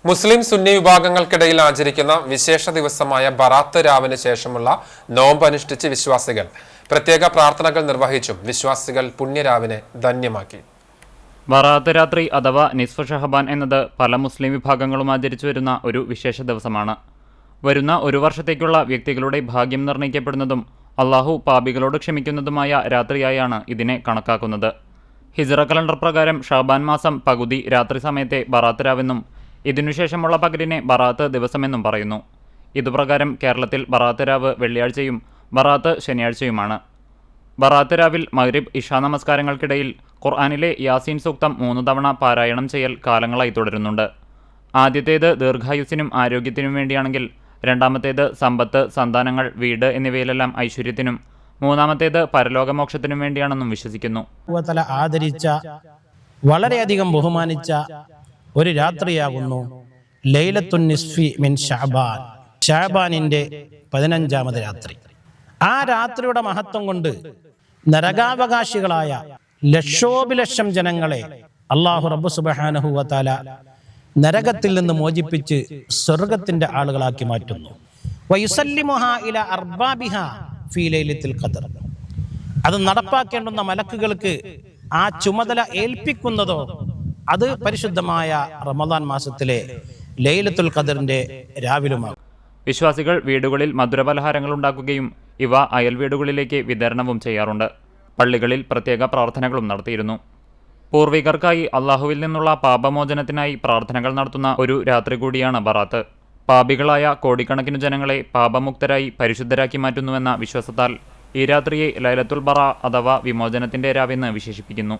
മുസ്ലിം സുന്നി വിഭാഗങ്ങൾക്കിടയിൽ ആചരിക്കുന്ന വിശേഷ ദിവസമായ ബറാത്ത് രാവിന് ശേഷമുള്ള നോമ്പ് അനുഷ്ഠിച്ച് വിശ്വാസികൾ പ്രത്യേക പ്രാർത്ഥനകൾ നിർവഹിച്ചും വിശ്വാസികൾ പുണ്യരാവിനെ ധന്യമാക്കി. ബറാത്ത് രാത്രി അഥവാ നിസ്ഫ് ഷഹബാൻ എന്നത് പല മുസ്ലിം വിഭാഗങ്ങളും ആചരിച്ചു വരുന്ന ഒരു വിശേഷ ദിവസമാണ്. വരുന്ന ഒരു വർഷത്തേക്കുള്ള വ്യക്തികളുടെ ഭാഗ്യം നിർണ്ണയിക്കപ്പെടുന്നതും അള്ളാഹു പാപികളോട് ക്ഷമിക്കുന്നതുമായ രാത്രിയായാണ് ഇതിനെ കണക്കാക്കുന്നത്. ഹിജ്റ കലണ്ടർ പ്രകാരം ഷഹബാൻ മാസം പകുതി രാത്രി സമയത്തെ ബറാത്ത് രാവെന്നും ഇതിനുശേഷമുള്ള പകലിനെ ബറാത്ത് ദിവസമെന്നും പറയുന്നു. ഇതുപ്രകാരം കേരളത്തിൽ ബറാത്ത് രാവ് വെള്ളിയാഴ്ചയും ബറാത്ത് ശനിയാഴ്ചയുമാണ്. ബറാത്ത് രാവിൽ മഗ്രിബ് ഇഷാ നമസ്കാരങ്ങൾക്കിടയിൽ ഖുർആനിലെ യാസീൻ സൂക്തം 3 തവണ പാരായണം ചെയ്യൽ കാലങ്ങളായി തുടരുന്നുണ്ട്. ആദ്യത്തേത് ദീർഘായുസ്സിനും ആരോഗ്യത്തിനും വേണ്ടിയാണെങ്കിൽ രണ്ടാമത്തേത് സമ്പത്ത്, സന്താനങ്ങൾ, വീട് എന്നിവയിലെല്ലാം ഐശ്വര്യത്തിനും, മൂന്നാമത്തേത് പരലോകമോക്ഷത്തിനും വേണ്ടിയാണെന്നും വിശ്വസിക്കുന്നു. ആദരിച്ച വളരെയധികം ബഹുമാനിച്ച ഒരു രാത്രിയാകുന്നു ലൈലത്തുൻ നിസ്ഫി മിൻ ഷഅബാൻ, ഷഅബാനിന്റെ 15ാമത് രാത്രി. ആ രാത്രിയുടെ മഹത്വം കൊണ്ട് നരകാവകാശികളായ ലക്ഷോപലക്ഷം ജനങ്ങളെ അല്ലാഹു റബ്ബ് സുബ്ഹാനഹു വ തആല നരകത്തിൽ നിന്ന് മോചിപ്പിച്ച് സ്വർഗത്തിന്റെ ആളുകളാക്കി മാറ്റുന്നു. വയുസല്ലിമുഹാ ഇലാ അർബാബിഹാ ഫീ ലൈലത്തുൽ ഖദർ. അത് നടപ്പാക്കേണ്ടുന്ന മലക്കുകൾക്ക് ആ ചുമതല ഏൽപ്പിക്കുന്നതോ അത് പരിശുദ്ധമായ റമദാൻ മാസത്തിലെ ലൈലത്തുൽ ഖദറിന്റെ രാവിലുമാകും. വിശ്വാസികൾ വീടുകളിൽ മധുരപലഹാരങ്ങൾ ഉണ്ടാക്കുകയും ഇവ അയൽ വീടുകളിലേക്ക് വിതരണവും ചെയ്യാറുണ്ട്. പള്ളികളിൽ പ്രത്യേക പ്രാർത്ഥനകളും നടത്തിയിരുന്നു. പൂർവികർക്കായി അള്ളാഹുവിൽ നിന്നുള്ള പാപമോചനത്തിനായി പ്രാർത്ഥനകൾ നടത്തുന്ന ഒരു രാത്രി കൂടിയാണ് ബറാത്ത്. പാപികളായ കോടിക്കണക്കിന് ജനങ്ങളെ പാപമുക്തരായി പരിശുദ്ധരാക്കി മാറ്റുന്നുവെന്ന വിശ്വാസത്താൽ ഈ രാത്രിയെ ലൈലത്തുൽ ബറ അഥവാ വിമോചനത്തിന്റെ രാവെന്ന് വിശേഷിപ്പിക്കുന്നു.